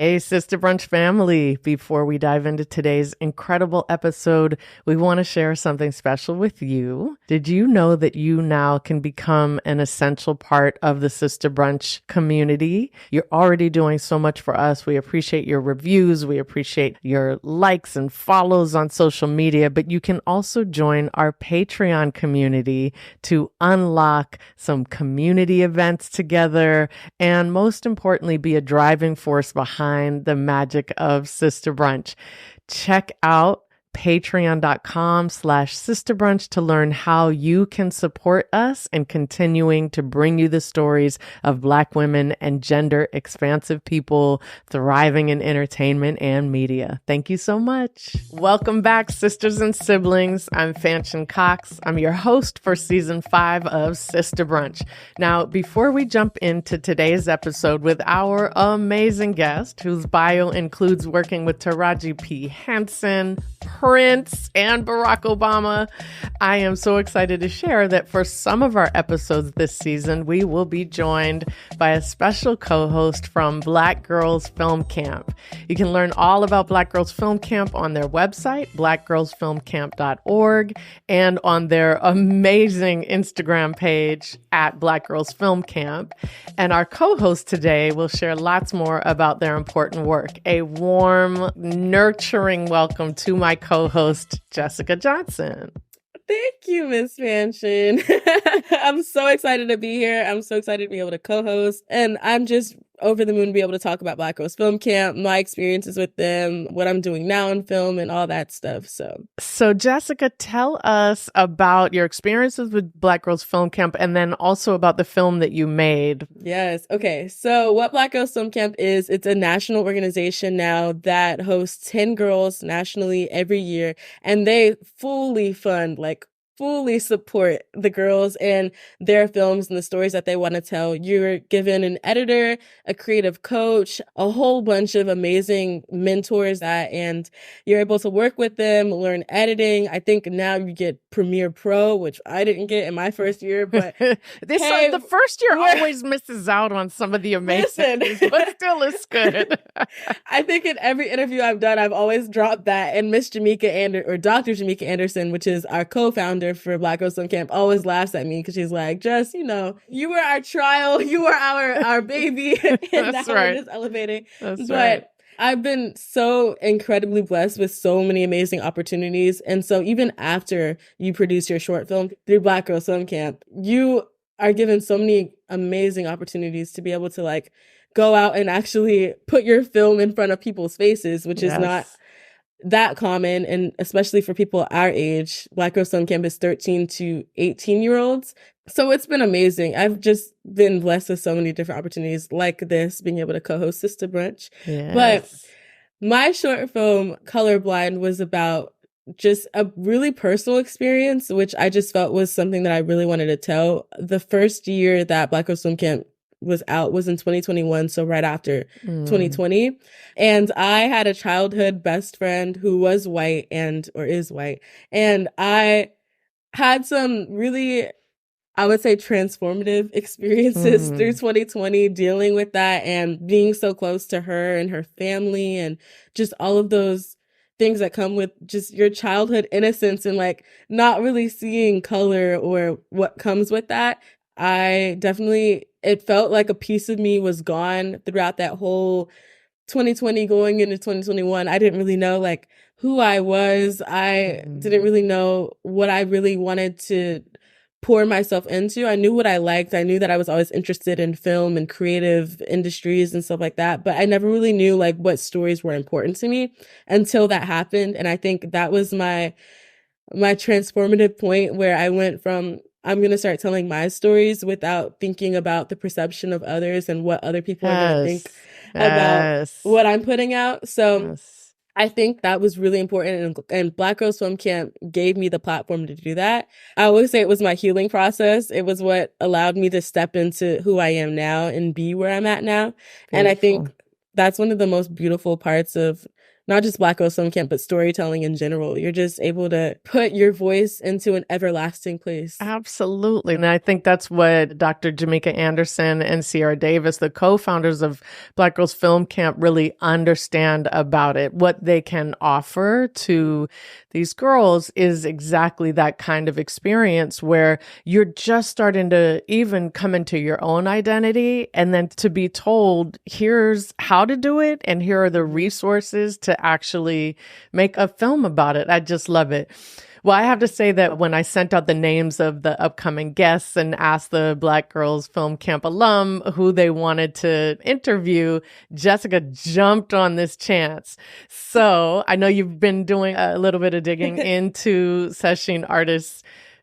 Hey, Sister Brunch family. Before we dive into today's incredible episode, we want to share something special with you. Did you know that you now can become an essential part of the Sister Brunch community? You're already doing so much for us. We appreciate your reviews. We appreciate your likes and follows on social media, but you can also join our Patreon community to unlock some community events together and most importantly, be a driving force behind the magic of Sister Brunch. Check out patreon.com/sisterbrunch to learn how you can support us in continuing to bring you the stories of Black women and gender expansive people thriving in entertainment and media. Thank you so much. Welcome back, sisters and siblings. I'm Fanshen Cox. I'm your host for season 5 of Sister Brunch. Now, before we jump into today's episode with our amazing guest, whose bio includes working with Taraji P. Henson, Prince, and Barack Obama, I am so excited to share that for some of our episodes this season, we will be joined by a special co-host from Black Girls Film Camp. You can learn all about Black Girls Film Camp on their website, blackgirlsfilmcamp.org, and on their amazing Instagram page at Black Girls Film Camp. And our co-host today will share lots more about their important work. A warm, nurturing welcome to my co-host, Jessica Johnson. Thank you, Miss Fanshen. I'm so excited to be here. I'm so excited to be able to co-host. And I'm just over the moon to be able to talk about Black Girls Film Camp, my experiences with them, what I'm doing now in film, and all that stuff. So Jessica, tell us about your experiences with Black Girls Film Camp and then also about the film that you made. Yes. Okay. So what Black Girls Film Camp is, it's a national organization now that hosts 10 girls nationally every year. And they fully support the girls and their films and the stories that they want to tell. You're given an editor, a creative coach, a whole bunch of amazing mentors and you're able to work with them, learn editing. I think now you get Premiere Pro, which I didn't get in my first year, but the first year always misses out on some of the amazing things, but still is good. I think in every interview I've done, I've always dropped that. And Miss Jamaica or Dr. Jamaica Anderson, which is our co-founder for Black Girls Film Camp, always laughs at me because she's like, just, you were our trial, you were our baby, and That's now right. we're just elevating. That's but right. I've been so incredibly blessed with so many amazing opportunities. And so even after you produce your short film through Black Girls Film Camp, you are given so many amazing opportunities to be able to go out and actually put your film in front of people's faces, which is not that common. And especially for people our age, Black Girls Film Camp is 13 to 18-year-olds. So it's been amazing. I've just been blessed with so many different opportunities like this, being able to co-host Sista Brunch. Yes. But my short film, Colorblind, was about just a really personal experience, which I just felt was something that I really wanted to tell. The first year that Black Girls Film Camp was out was in 2021, so right after 2020. And I had a childhood best friend who was white or is white. And I had some really, I would say, transformative experiences through 2020, dealing with that and being so close to her and her family and just all of those things that come with just your childhood innocence and not really seeing color or what comes with that. It felt like a piece of me was gone throughout that whole 2020 going into 2021. I didn't really know who I was. I didn't really know what I really wanted to pour myself into. I knew what I liked. I knew that I was always interested in film and creative industries and stuff like that, but I never really knew what stories were important to me until that happened. And I think that was my transformative point where I went from, I'm going to start telling my stories without thinking about the perception of others and what other people are going to think about what I'm putting out. So I think that was really important. And Black Girls Film Camp gave me the platform to do that. I always say it was my healing process. It was what allowed me to step into who I am now and be where I'm at now. Beautiful. And I think that's one of the most beautiful parts of not just Black Girls Film Camp, but storytelling in general. You're just able to put your voice into an everlasting place. Absolutely. And I think that's what Dr. Jamaica Anderson and Sierra Davis, the co-founders of Black Girls Film Camp, really understand about it. What they can offer to these girls is exactly that kind of experience where you're just starting to even come into your own identity, and then to be told, here's how to do it, and here are the resources to actually make a film about it. I just love it. Well, I have to say that when I sent out the names of the upcoming guests and asked the Black Girls Film Camp alum who they wanted to interview, Jessica jumped on this chance. So I know you've been doing a little bit of digging into Sasheen Artis'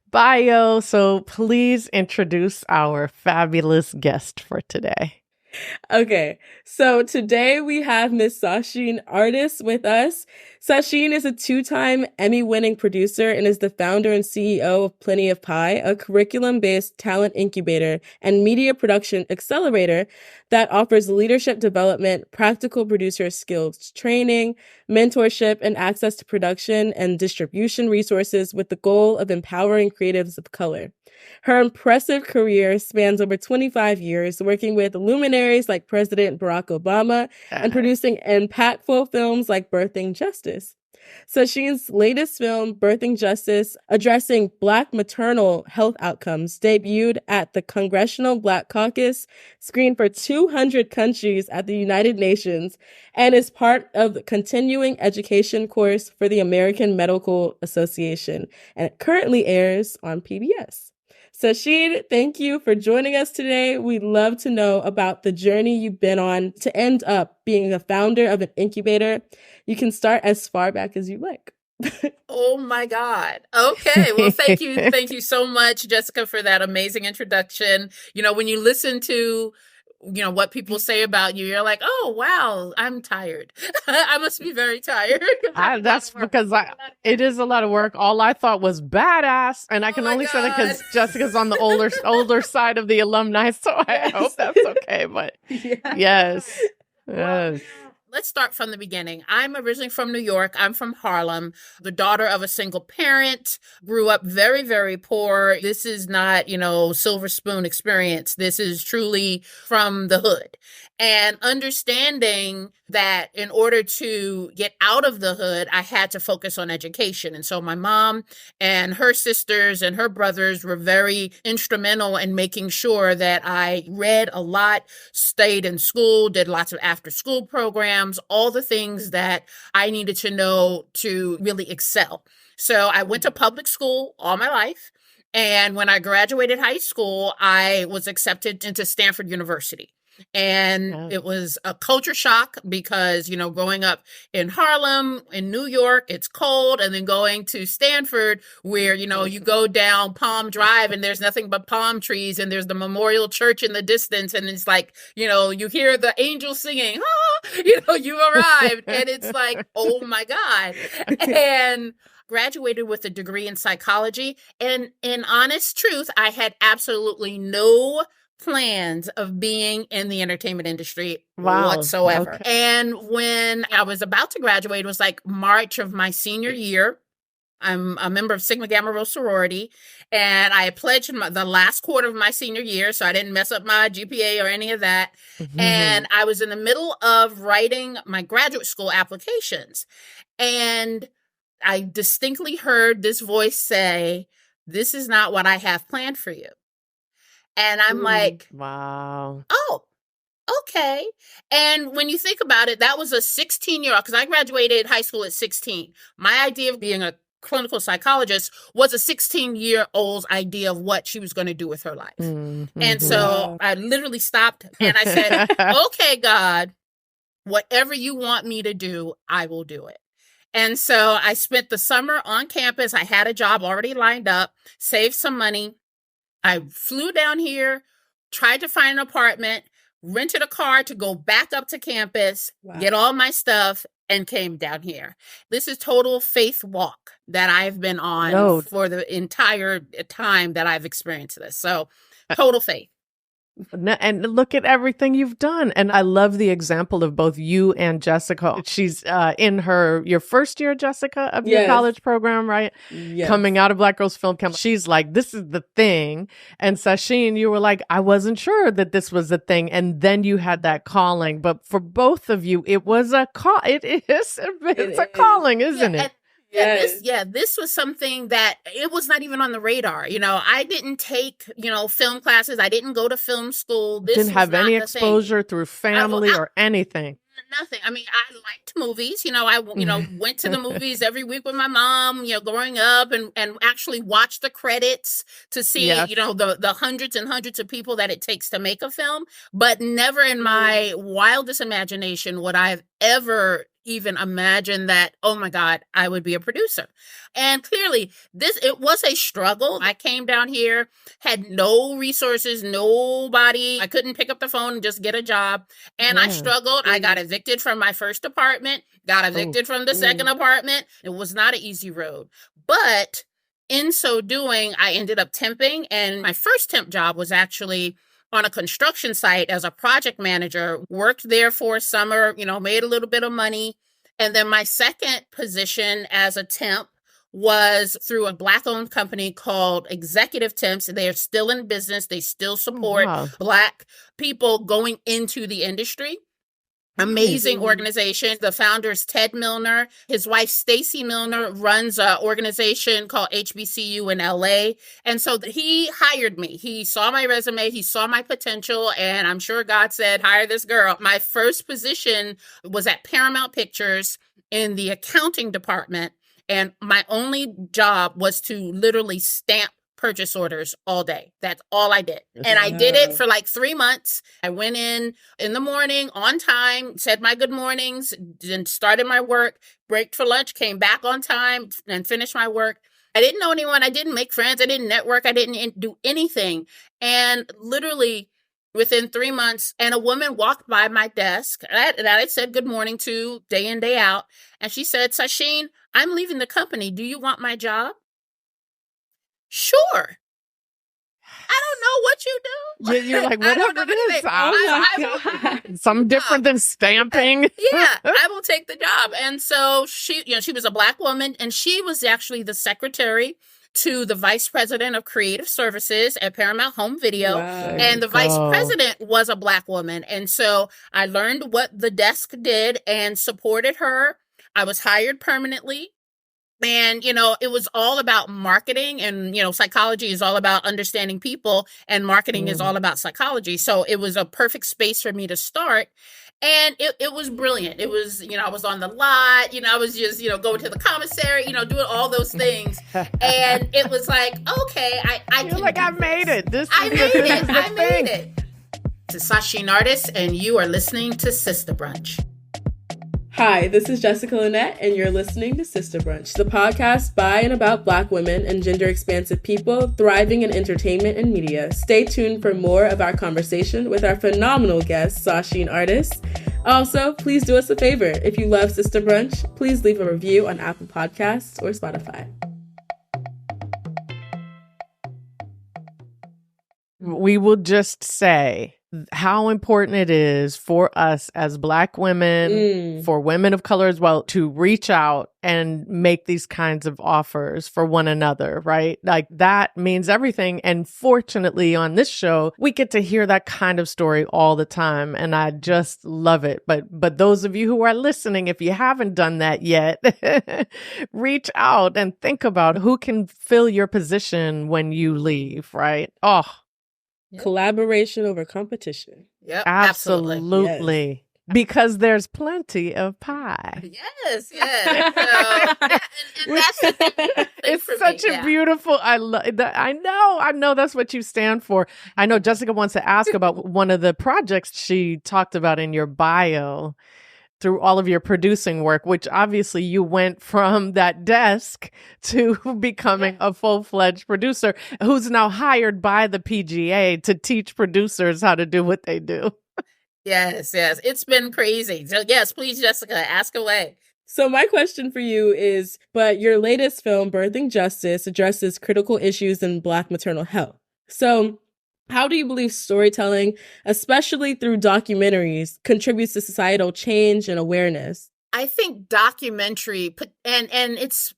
bio. So please introduce our fabulous guest for today. Okay, so today we have Miss Sasheen Artis with us. Sasheen is a two-time Emmy-winning producer and is the founder and CEO of Plenty of Pie, a curriculum-based talent incubator and media production accelerator that offers leadership development, practical producer skills training, mentorship, and access to production and distribution resources with the goal of empowering creatives of color. Her impressive career spans over 25 years, working with luminaries like President Barack Obama and producing impactful films like Birthing Justice. Sasheen's latest film, Birthing Justice, addressing Black maternal health outcomes, debuted at the Congressional Black Caucus, screened for 200 countries at the United Nations, and is part of the continuing education course for the American Medical Association, and it currently airs on PBS. Sasheen, thank you for joining us today. We'd love to know about the journey you've been on to end up being a founder of an incubator. You can start as far back as you like. Oh my God. Okay. Well, thank you. Thank you so much, Jessica, for that amazing introduction. You know, when you listen to what people say about you, you're like, oh, wow, I'm tired. I must be very tired. That's because it is a lot of work. All I thought was badass. And I can only say that because Jessica's on the older side of the alumni. So I hope that's okay. But yes. Let's start from the beginning. I'm originally from New York. I'm from Harlem, the daughter of a single parent, grew up very, very poor. This is not, silver spoon experience. This is truly from the hood. And understanding that in order to get out of the hood, I had to focus on education. And so my mom and her sisters and her brothers were very instrumental in making sure that I read a lot, stayed in school, did lots of after school programs, all the things that I needed to know to really excel. So I went to public school all my life. And when I graduated high school, I was accepted into Stanford University. And it was a culture shock because, growing up in Harlem, in New York, it's cold. And then going to Stanford where, you go down Palm Drive and there's nothing but palm trees and there's the Memorial Church in the distance. And it's like, you hear the angels singing, you arrived. And it's like, oh my God. And graduated with a degree in psychology. And in honest truth, I had absolutely no plans of being in the entertainment industry whatsoever. Okay. And when I was about to graduate, it was like March of my senior year. I'm a member of Sigma Gamma Rho sorority, and I pledged the last quarter of my senior year, so I didn't mess up my GPA or any of that. Mm-hmm. And I was in the middle of writing my graduate school applications, and I distinctly heard this voice say, "This is not what I have planned for you." And I'm like, wow. Oh, okay. And when you think about it, that was a 16-year-old, because I graduated high school at 16. My idea of being a clinical psychologist was a 16-year-old's idea of what she was going to do with her life. Mm-hmm. And so I literally stopped and I said, okay, God, whatever you want me to do, I will do it. And so I spent the summer on campus. I had a job already lined up, saved some money. I flew down here, tried to find an apartment, rented a car to go back up to campus, get all my stuff, and came down here. This is total faith walk that I've been on for the entire time that I've experienced this. So total faith. And look at everything you've done. And I love the example of both you and Jessica. She's in your first year, Jessica, of your college program, right? Yes. Coming out of Black Girls Film Camp. She's like, this is the thing. And Sasheen, you were like, I wasn't sure that this was the thing. And then you had that calling. But for both of you, it was a call. It's a calling, isn't it? This was something that it was not even on the radar. I didn't take, film classes. I didn't go to film school. This didn't have any exposure through family or anything. Nothing. I mean, I liked movies. I went to the movies every week with my mom, growing up and actually watched the credits to see, the hundreds and hundreds of people that it takes to make a film. But never in my wildest imagination would I have ever even imagine that, oh my God, I would be a producer. And clearly it was a struggle. I came down here, had no resources, nobody. I couldn't pick up the phone and just get a job. And I struggled. I got evicted from my first apartment, got evicted from the second apartment. It was not an easy road. But in so doing, I ended up temping. And my first temp job was actually on a construction site as a project manager, worked there for a summer, made a little bit of money. And then my second position as a temp was through a Black-owned company called Executive Temps. They're still in business. They still support Black people going into the industry. Amazing organization. The founder is Ted Milner. His wife, Stacy Milner, runs an organization called HBCU in LA. And so he hired me. He saw my resume. He saw my potential. And I'm sure God said, hire this girl. My first position was at Paramount Pictures in the accounting department. And my only job was to literally stamp purchase orders all day. That's all I did. And I did it for like 3 months. I went in the morning on time, said my good mornings, then started my work, breaked for lunch, came back on time and finished my work. I didn't know anyone. I didn't make friends. I didn't network. I didn't do anything. And literally within 3 months, and a woman walked by my desk that I said good morning to day in, day out. And she said, Sasheen, I'm leaving the company. Do you want my job? Sure. I don't know what you do. You're like, whatever it is. Something different than stamping. I will take the job. And so she was a Black woman, and she was actually the secretary to the vice president of creative services at Paramount Home Video. Wow. And the vice president was a Black woman. And so I learned what the desk did and supported her. I was hired permanently. And, it was all about marketing and, psychology is all about understanding people and marketing is all about psychology. So it was a perfect space for me to start. And it was brilliant. It was, I was on the lot, I was just, going to the commissary, doing all those things. And it was like, okay, I You're like, I made it. I made it. This is Sasheen Artis, and you are listening to Sista Brunch. Hi, this is Jessica Lynette, and you're listening to Sista Brunch, the podcast by and about Black women and gender-expansive people thriving in entertainment and media. Stay tuned for more of our conversation with our phenomenal guest, Sasheen Artis. Also, please do us a favor. If you love Sista Brunch, please leave a review on Apple Podcasts or Spotify. We will just say how important it is for us as Black women, for women of color as well, to reach out and make these kinds of offers for one another, right? Like that means everything. And fortunately on this show, we get to hear that kind of story all the time. And I just love it. But those of you who are listening, if you haven't done that yet, reach out and think about who can fill your position when you leave, right? Collaboration over competition. Yep, absolutely. Yes. Because there's plenty of pie. Yes. So, and that's the thing it's for such me. a beautiful. I know that's what you stand for. I know Jessica wants to ask about one of the projects she talked about in your bio. Through all of your producing work, which obviously you went from that desk to becoming a full-fledged producer who's now hired by the PGA to teach producers how to do what they do. Yes. It's been crazy. So yes, please, Jessica, ask away. So my question for you is, but your latest film, Birthing Justice, addresses critical issues in Black maternal health. So How do you believe storytelling, especially through documentaries, contributes to societal change and awareness? I think documentary, and it's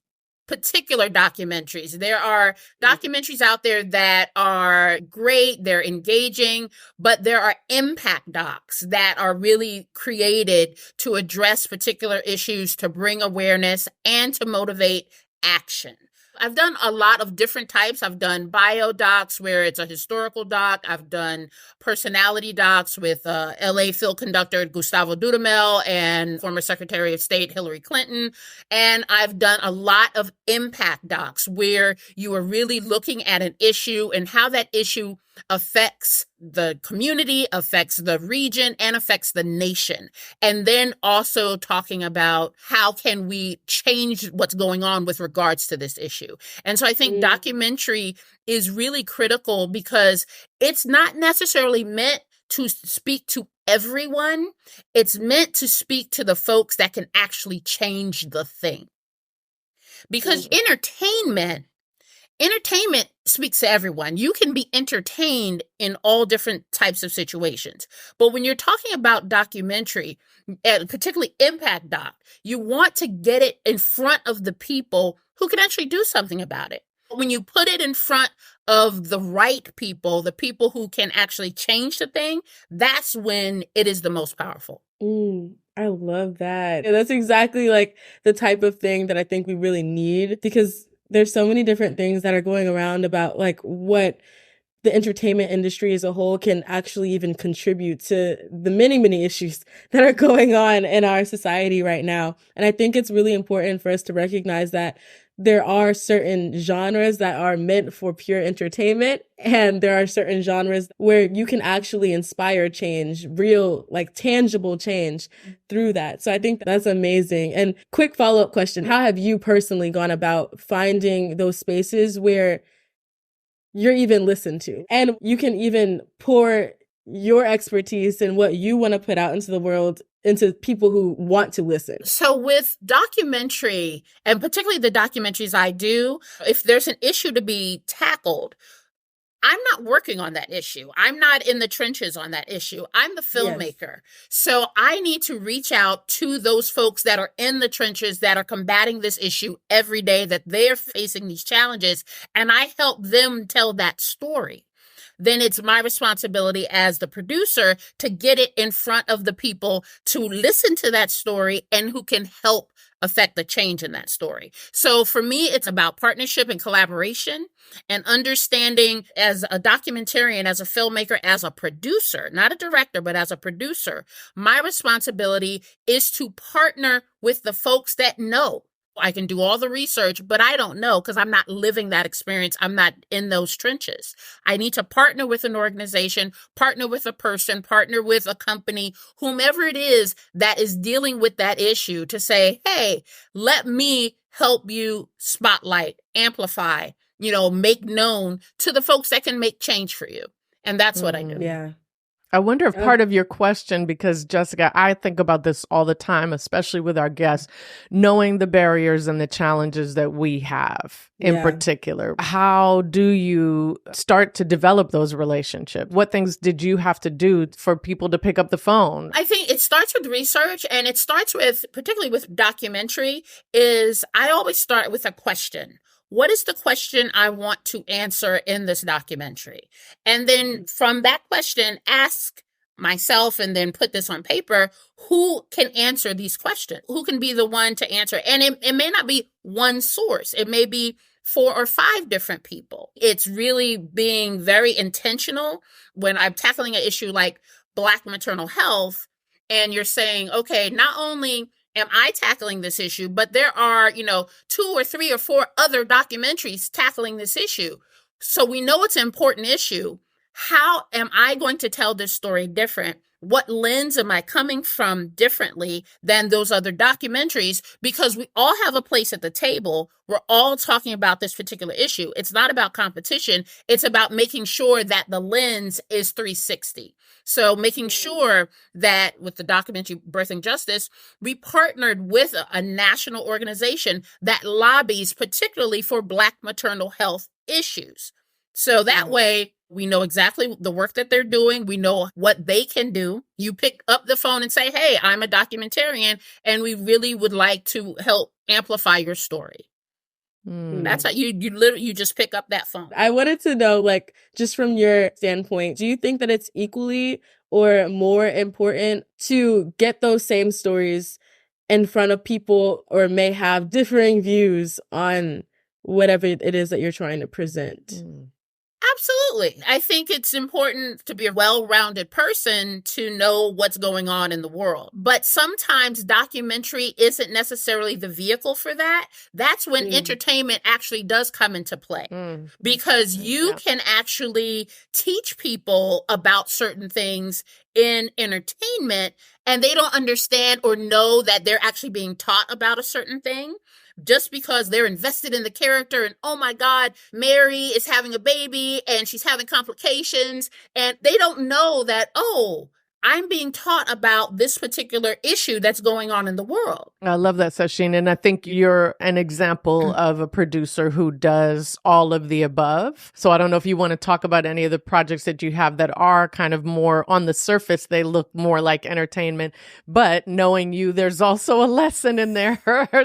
particular documentaries. There are documentaries out there that are great, they're engaging, but there are impact docs that are really created to address particular issues, to bring awareness, and to motivate action. I've done a lot of different types. I've done bio docs where it's a historical doc. I've done personality docs with LA film conductor Gustavo Dudamel and former Secretary of State Hillary Clinton. And I've done a lot of impact docs where you are really looking at an issue and how that issue affects the community, affects the region, and affects the nation. And then also talking about how can we change what's going on with regards to this issue. And so I think documentary is really critical because it's not necessarily meant to speak to everyone. It's meant to speak to the folks that can actually change the thing. Because entertainment speaks to everyone. You can be entertained in all different types of situations. But when you're talking about documentary, particularly impact doc, you want to get it in front of the people who can actually do something about it. When you put it in front of the right people, the people who can actually change the thing, that's when it is the most powerful. I love that. Yeah, that's exactly like the type of thing that I think we really need, because there's so many different things that are going around about like what the entertainment industry as a whole can actually even contribute to the many, many issues that are going on in our society right now. And I think it's really important for us to recognize that there are certain genres that are meant for pure entertainment, and there are certain genres where you can actually inspire change, real, like tangible change through that. So I think that's amazing. And quick follow-up question, how have you personally gone about finding those spaces where you're even listened to and you can even pour your expertise and what you want to put out into the world into people who want to listen? So with documentary, and particularly the documentaries I do, if there's an issue to be tackled, I'm not working on that issue. I'm not in the trenches on that issue. I'm the filmmaker. Yes. So I need to reach out to those folks that are in the trenches, that are combating this issue every day, that they're facing these challenges, and I help them tell that story. Then it's my responsibility as the producer to get it in front of the people to listen to that story and who can help affect the change in that story. So for me, it's about partnership and collaboration and understanding as a documentarian, as a filmmaker, as a producer, not a director, but as a producer, my responsibility is to partner with the folks that know. I can do all the research, but I don't know because I'm not living that experience. I'm not in those trenches. I need to partner with an organization, partner with a person, partner with a company, whomever it is that is dealing with that issue, to say, hey, let me help you spotlight, amplify, make known to the folks that can make change for you. And that's what I do. Yeah. I wonder if part of your question, because Jessica, I think about this all the time, especially with our guests, knowing the barriers and the challenges that we have in particular. How do you start to develop those relationships? What things did you have to do for people to pick up the phone? I think it starts with research, and it starts with, particularly with documentary, is I always start with a question. What is the question I want to answer in this documentary? And then from that question, ask myself and then put this on paper, who can answer these questions? Who can be the one to answer? And it may not be one source. It may be 4 or 5 different people. It's really being very intentional when I'm tackling an issue like Black maternal health, and you're saying, okay, not only am I tackling this issue, but there are, 2 or 3 or 4 other documentaries tackling this issue. So we know it's an important issue. How am I going to tell this story different? What lens am I coming from differently than those other documentaries? Because we all have a place at the table. We're all talking about this particular issue. It's not about competition. It's about making sure that the lens is 360. So making sure that with the documentary Birthing Justice, we partnered with a national organization that lobbies particularly for Black maternal health issues. So that way We know exactly the work that they're doing. We know what they can do. You pick up the phone and say, hey, I'm a documentarian, and we really would like to help amplify your story. That's how you just pick up that phone. I wanted to know, like, just from your standpoint, do you think that it's equally or more important to get those same stories in front of people or may have differing views on whatever it is that you're trying to present? Absolutely. I think it's important to be a well-rounded person to know what's going on in the world. But sometimes documentary isn't necessarily the vehicle for that. That's when entertainment actually does come into play. Because you can actually teach people about certain things in entertainment, and they don't understand or know that they're actually being taught about a certain thing. Just because they're invested in the character and, oh my God, Mary is having a baby and she's having complications, and they don't know that, oh, I'm being taught about this particular issue that's going on in the world. I love that, Sasheen. And I think you're an example of a producer who does all of the above. So I don't know if you want to talk about any of the projects that you have that are kind of more on the surface. They look more like entertainment, but knowing you, there's also a lesson in there.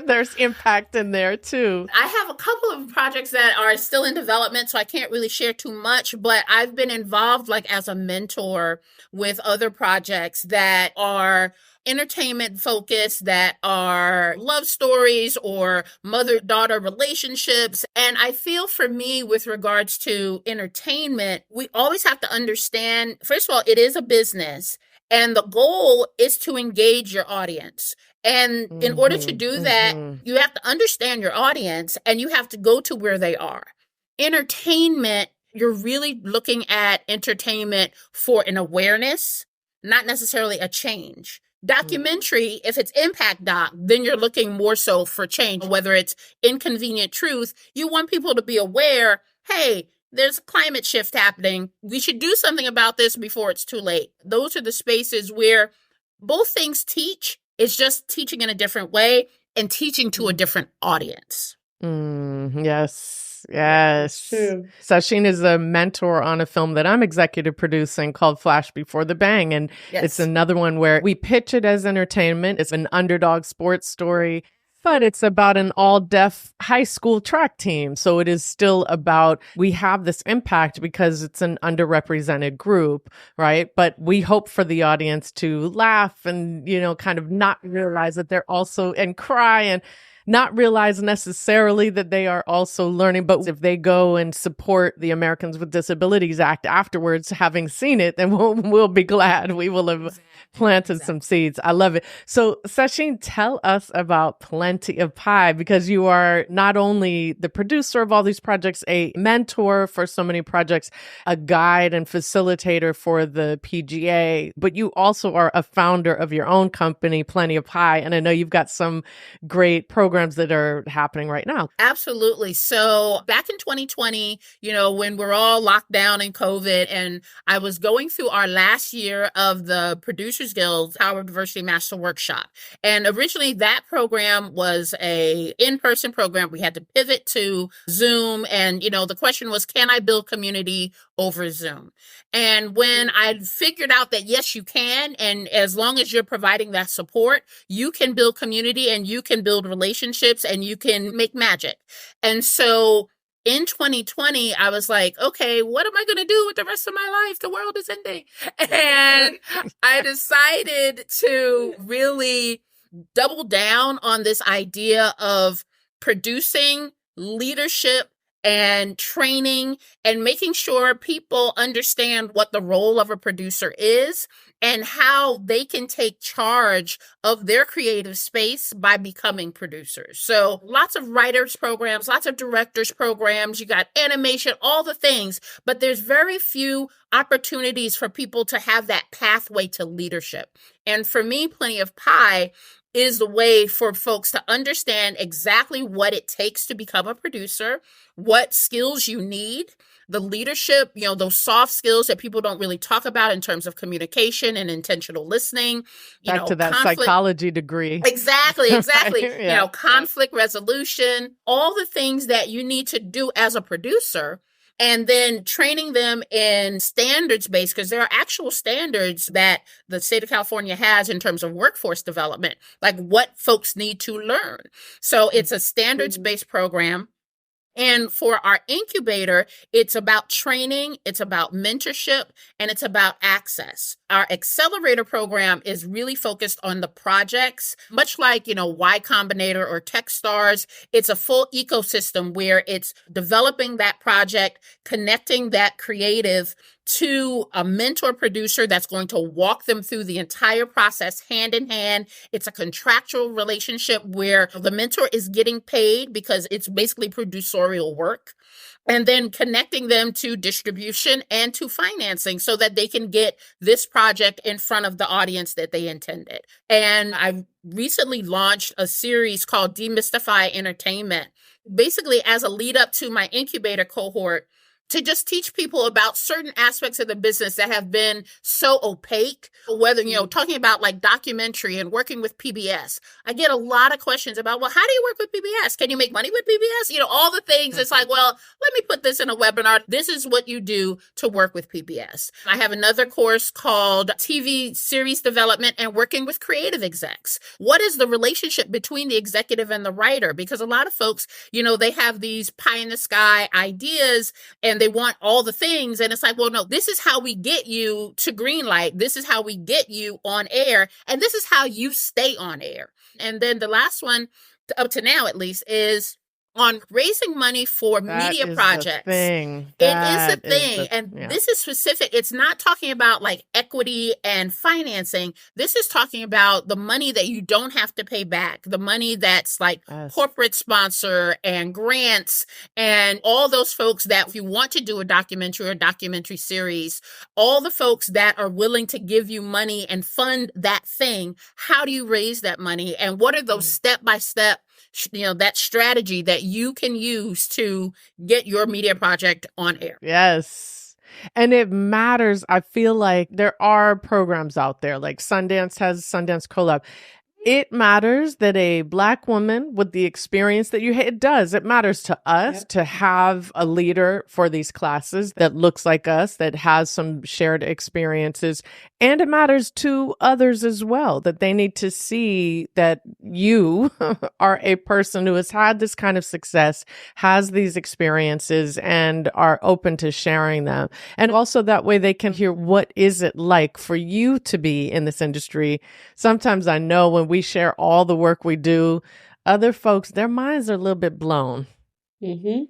There's impact in there too. I have a couple of projects that are still in development, so I can't really share too much, but I've been involved like as a mentor with other projects that are entertainment focused, that are love stories or mother-daughter relationships. And I feel for me, with regards to entertainment, we always have to understand, first of all, it is a business. And the goal is to engage your audience. And in order to do that, you have to understand your audience and you have to go to where they are. Entertainment, you're really looking at entertainment for an awareness, not necessarily a change. Documentary, if it's impact doc, then you're looking more so for change, whether it's inconvenient truth. You want people to be aware, hey, there's a climate shift happening. We should do something about this before it's too late. Those are the spaces where both things teach. It's just teaching in a different way and teaching to a different audience. Yes. True. Sasheen is a mentor on a film that I'm executive producing called Flash Before the Bang. And it's another one where we pitch it as entertainment. It's an underdog sports story, but it's about an all-deaf high school track team. So it is still about, we have this impact because it's an underrepresented group, right? But we hope for the audience to laugh and, kind of not realize that they're also, and cry and not realize necessarily that they are also learning. But if they go and support the Americans with Disabilities Act afterwards, having seen it, then we'll be glad. We will have planted some seeds. I love it. So Sasheen, tell us about Plenty of Pie, because you are not only the producer of all these projects, a mentor for so many projects, a guide and facilitator for the PGA, but you also are a founder of your own company, Plenty of Pie. And I know you've got some great programs that are happening right now. Absolutely. So back in 2020, when we're all locked down in COVID, and I was going through our last year of the Producers Guild Power Diversity Master Workshop. And originally that program was a in-person program. We had to pivot to Zoom. And, the question was, can I build community over Zoom? And when I figured out that, yes, you can, and as long as you're providing that support, you can build community and you can build relationships and you can make magic. And so in 2020, I was like, okay, what am I going to do with the rest of my life? The world is ending. And I decided to really double down on this idea of producing leadership and training and making sure people understand what the role of a producer is and how they can take charge of their creative space by becoming producers. So lots of writers programs, lots of directors programs, you got animation, all the things, but there's very few opportunities for people to have that pathway to leadership. And for me, Plenty of Pie is the way for folks to understand exactly what it takes to become a producer, what skills you need, the leadership, those soft skills that people don't really talk about in terms of communication and intentional listening. Back to that psychology degree. Exactly. Right? Yeah. Conflict resolution, all the things that you need to do as a producer. and then training them in standards-based, because there are actual standards that the state of California has in terms of workforce development, like what folks need to learn. So it's a standards-based program. And for our incubator, it's about training, it's about mentorship, and it's about access. Our accelerator program is really focused on the projects, much like, Y Combinator or Techstars. It's a full ecosystem where it's developing that project, connecting that creative to a mentor producer that's going to walk them through the entire process hand in hand. It's a contractual relationship where the mentor is getting paid because it's basically producerial work, and then connecting them to distribution and to financing so that they can get this project in front of the audience that they intended. And I've recently launched a series called Demystify Entertainment, basically as a lead up to my incubator cohort, to just teach people about certain aspects of the business that have been so opaque, whether, talking about like documentary and working with PBS. I get a lot of questions about, well, how do you work with PBS? Can you make money with PBS? All the things. It's like, well, let me put this in a webinar. This is what you do to work with PBS. I have another course called TV series development and working with creative execs. What is the relationship between the executive and the writer? Because a lot of folks, they have these pie in the sky ideas and they want all the things. And it's like, well, no, this is how we get you to green light. This is how we get you on air. And this is how you stay on air. And then the last one, up to now at least, is on raising money for media projects. It is a thing. This is specific. It's not talking about like equity and financing. This is talking about the money that you don't have to pay back, the money that's like corporate sponsor and grants and all those folks that if you want to do a documentary or documentary series, all the folks that are willing to give you money and fund that thing. How do you raise that money? And what are those step-by-step that strategy that you can use to get your media project on air? Yes. And it matters. I feel like there are programs out there, like Sundance has Sundance Collab. It matters that a Black woman with the experience that you had, it does. It matters to us to have a leader for these classes that looks like us, that has some shared experiences. And it matters to others as well, that they need to see that you are a person who has had this kind of success, has these experiences, and are open to sharing them. And also that way they can hear, what is it like for you to be in this industry? Sometimes I know when we share all the work we do, other folks, their minds are a little bit blown. Mm-hmm.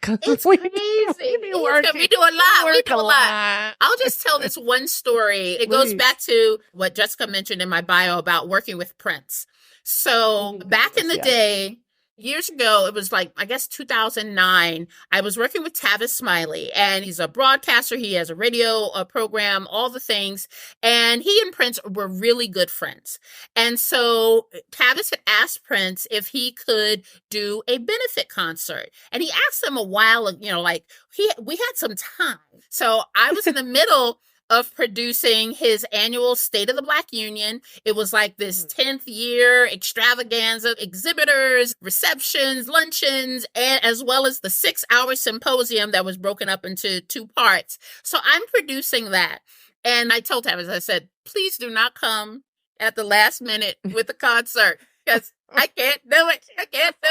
It's crazy. We do a lot. We do a lot. I'll just tell this one story. It goes back to what Jessica mentioned in my bio about working with Prince. So back in the day, years ago, it was like, I guess 2009, I was working with Tavis Smiley, and he's a broadcaster. He has a radio program, all the things. And he and Prince were really good friends. And so Tavis had asked Prince if he could do a benefit concert. And he asked him a while, we had some time. So I was in the middle of producing his annual State of the Black Union. It was like this 10th year extravaganza, exhibitors, receptions, luncheons, and as well as the 6-hour symposium that was broken up into 2 parts. So I'm producing that. And I told him, as I said, please do not come at the last minute with the concert because I can't do it. I can't do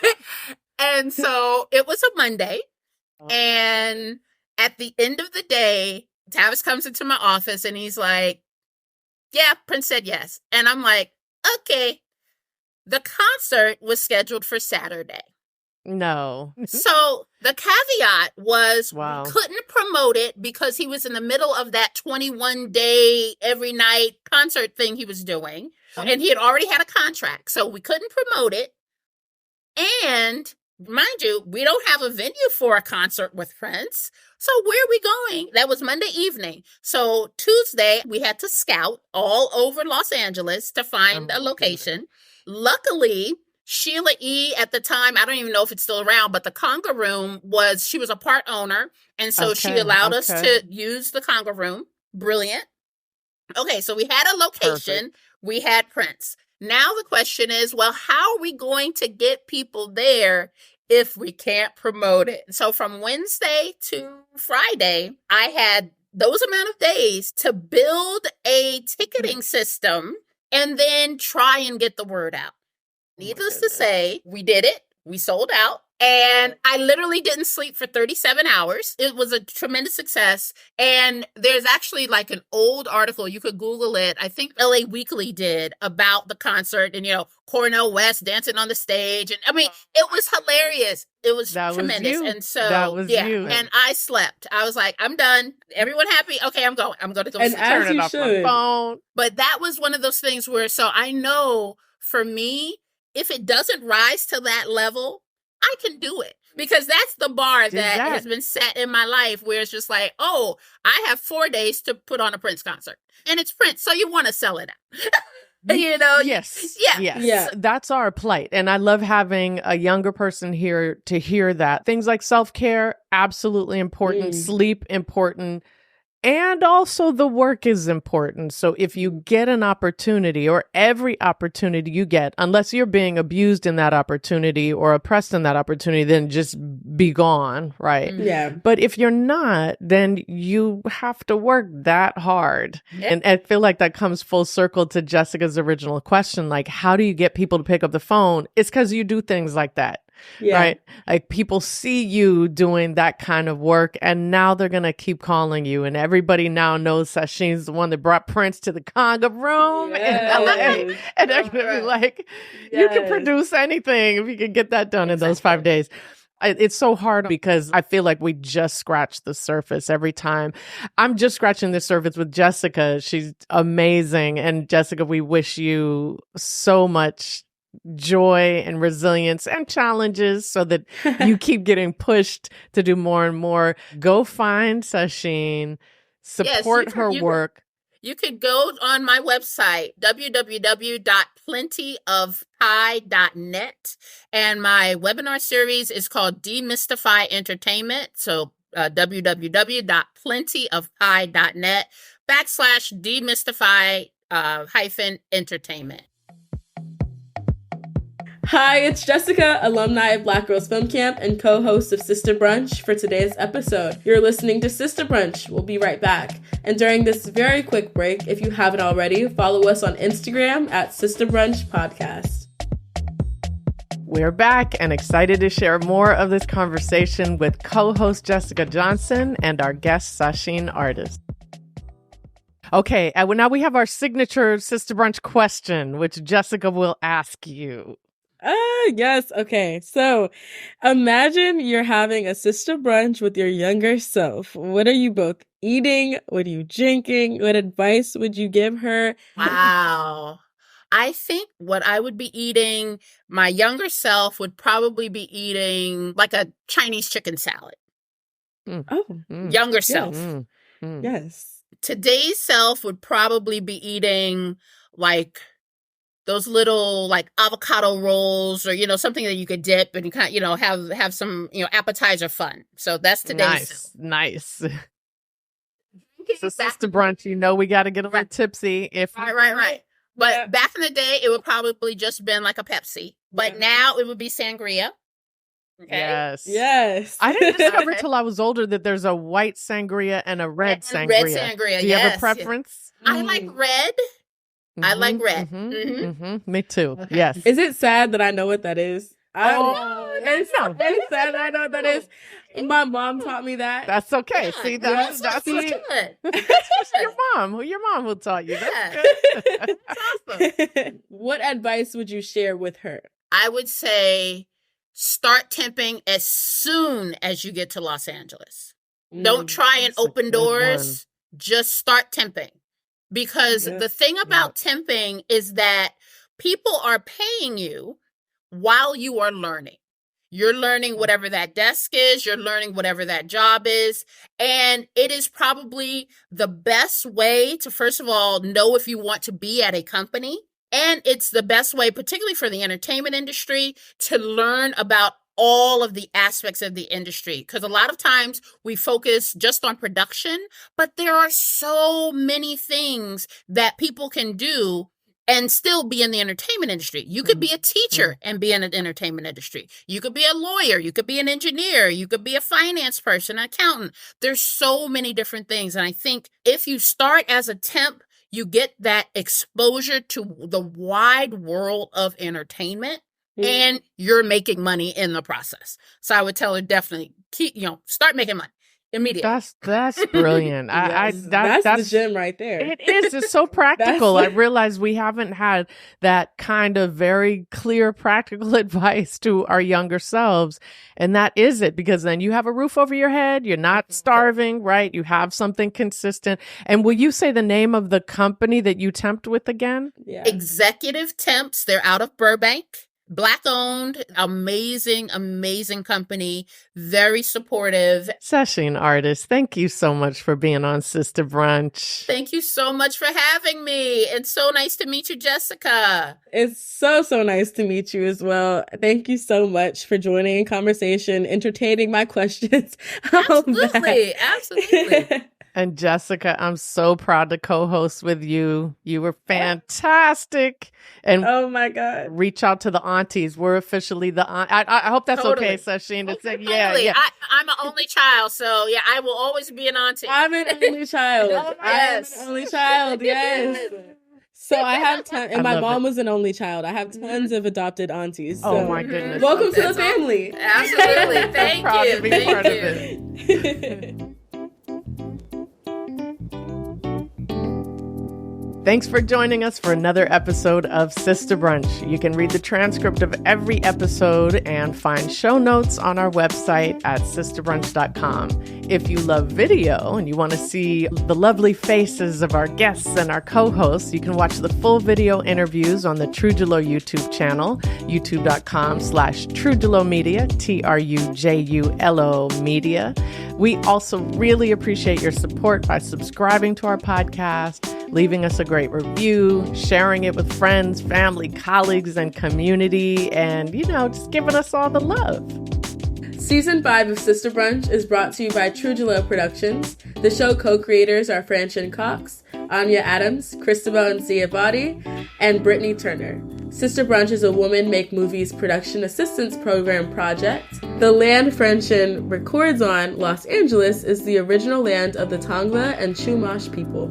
it. And so it was a Monday. And at the end of the day, Tavis comes into my office and he's like, yeah, Prince said yes. And I'm like, okay. The concert was scheduled for Saturday. No. So the caveat was we couldn't promote it because he was in the middle of that 21-day every night concert thing he was doing. And he had already had a contract. So we couldn't promote it. And mind you, we don't have a venue for a concert with Prince. So where are we going? That was Monday evening. So Tuesday, we had to scout all over Los Angeles to find a location. Luckily, Sheila E. at the time, I don't even know if it's still around, but the Conga Room she was a part owner. And so she allowed us to use the Conga Room. Brilliant. Okay, so we had a location. Perfect. We had Prince. Now the question is, well, how are we going to get people there if we can't promote it. So from Wednesday to Friday, I had those amount of days to build a ticketing system and then try and get the word out. Needless to say, we did it. We sold out. And I literally didn't sleep for 37 hours. It was a tremendous success. And there's actually like an old article, you could Google it. I think LA Weekly did, about the concert and, Cornel West dancing on the stage. And I mean, it was hilarious. It was tremendous. And so, you. And I slept. I was like, I'm done. Everyone happy? Okay, I'm going. I'm going to go and turn it off my phone. But that was one of those things where, so I know for me, if it doesn't rise to that level, I can do it, because that's the bar that has been set in my life, where it's just like, oh, I have 4 days to put on a Prince concert, and it's Prince, so you want to sell it out. Yes. That's our plight. And I love having a younger person here to hear that. Things like self-care, absolutely important. Sleep, important. And also the work is important. So if you get an opportunity, or every opportunity you get, unless you're being abused in that opportunity or oppressed in that opportunity, then just be gone, right? Yeah. But if you're not, then you have to work that hard. And I feel like that comes full circle to Jessica's original question, like, how do you get people to pick up the phone? It's because you do things like that. Right? Like, people see you doing that kind of work, and now they're going to keep calling you. And everybody now knows Sasheen's the one that brought Prince to the Conga room in LA. And they're going to be like, you can produce anything if you can get that done in those 5 days. It's so hard, because I feel like we just scratch the surface every time. I'm just scratching the surface with Jessica. She's amazing. And Jessica, we wish you so much joy and resilience and challenges, so that you keep getting pushed to do more and more. Go find Sasheen, support her work. You could go on my website, www.plentyofpie.net, and my webinar series is called Demystify Entertainment. So www.plentyofpie.net/demystify-entertainment. Hi, it's Jessica, alumni of Black Girls Film Camp and co-host of Sista Brunch for today's episode. You're listening to Sista Brunch. We'll be right back. And during this very quick break, if you haven't already, follow us on Instagram at Sista Brunch Podcast. We're back and excited to share more of this conversation with co-host Jessica Johnson and our guest Sasheen Artis. Okay, well, now we have our signature Sista Brunch question, which Jessica will ask you. Yes. Okay. So imagine you're having a Sista Brunch with your younger self. What are you both eating? What are you drinking? What advice would you give her? Wow. I think what I would be eating, my younger self would probably be eating like a Chinese chicken salad. Younger self. Yes. Today's self would probably be eating like those little like avocado rolls, or, something that you could dip and you kind of, have some, appetizer fun. So that's today's. Nice. So Sista Brunch, we got to get a little tipsy. Right. But back in the day, it would probably just been like a Pepsi. But now it would be sangria. Okay. Yes. I didn't discover till I was older that there's a white sangria and a red sangria. Red sangria, Do you have a preference? I like red. I like red. Me too. Okay. Yes. Is it sad that I know what that is? It's sad that I know what that is. My mom taught me that. That's okay. Yeah, See, that's good. your mom. Your mom will taught you. That's good. That's awesome. What advice would you share with her? I would say start temping as soon as you get to Los Angeles. Don't try and open doors. Just start temping. Because the thing about temping is that people are paying you while you are learning. You're learning whatever that desk is. You're learning whatever that job is. And it is probably the best way to, first of all, know if you want to be at a company. And it's the best way, particularly for the entertainment industry, to learn about all of the aspects of the industry. Because a lot of times we focus just on production, but there are so many things that people can do. and still be in the entertainment industry. You could be a teacher and be in the entertainment industry. You could be a lawyer. You could be an engineer. You could be a finance person, an accountant. There's so many different things. And I think if you start as a temp, you get that exposure to the wide world of entertainment and you're making money in the process. So I would tell her definitely start making money immediately. That's brilliant. Yes, that's the gem right there. It is. It's so practical. I realize we haven't had that kind of very clear practical advice to our younger selves. And that is it, because then you have a roof over your head. You're not starving, right? You have something consistent. And will you say the name of the company that you temped with again? Yeah. Executive Temps. They're out of Burbank. Black owned, amazing company, very supportive. Sasheen Artis, thank you so much for being on Sista Brunch. Thank you so much for having me. It's so nice to meet you, Jessica. It's so nice to meet you as well. Thank you so much for joining in conversation, entertaining my questions. Absolutely. And Jessica, I'm so proud to co-host with you. You were fantastic. And oh my God. Reach out to the aunties. We're officially the aunt. I hope that's okay, Sasheen. To say, yeah. I'm an only child, so yeah, I will always be an auntie. I'm an only child. Yes. I'm an only child, yes. So I have and my mom was an only child. I have tons of adopted aunties. So. Oh my goodness. Welcome to the family. Absolutely. Thank proud you. To be part of it. Thanks for joining us for another episode of Sista Brunch. You can read the transcript of every episode and find show notes on our website at sistabrunch.com. If you love video and you want to see the lovely faces of our guests and our co-hosts, you can watch the full video interviews on the Trujulo YouTube channel, youtube.com/Trujulo Media, TRUJULO Media. We also really appreciate your support by subscribing to our podcast, leaving us a great review, sharing it with friends, family, colleagues, and community, and, just giving us all the love. Season 5 of Sista Brunch is brought to you by Trujulo Productions. The show co-creators are Fanshen Cox, Anya Adams, Christabel and Sia Body, and Brittany Turner. Sista Brunch is a Women Make Movies production assistance program project. The land Fanshen records on, Los Angeles, is the original land of the Tongva and Chumash people.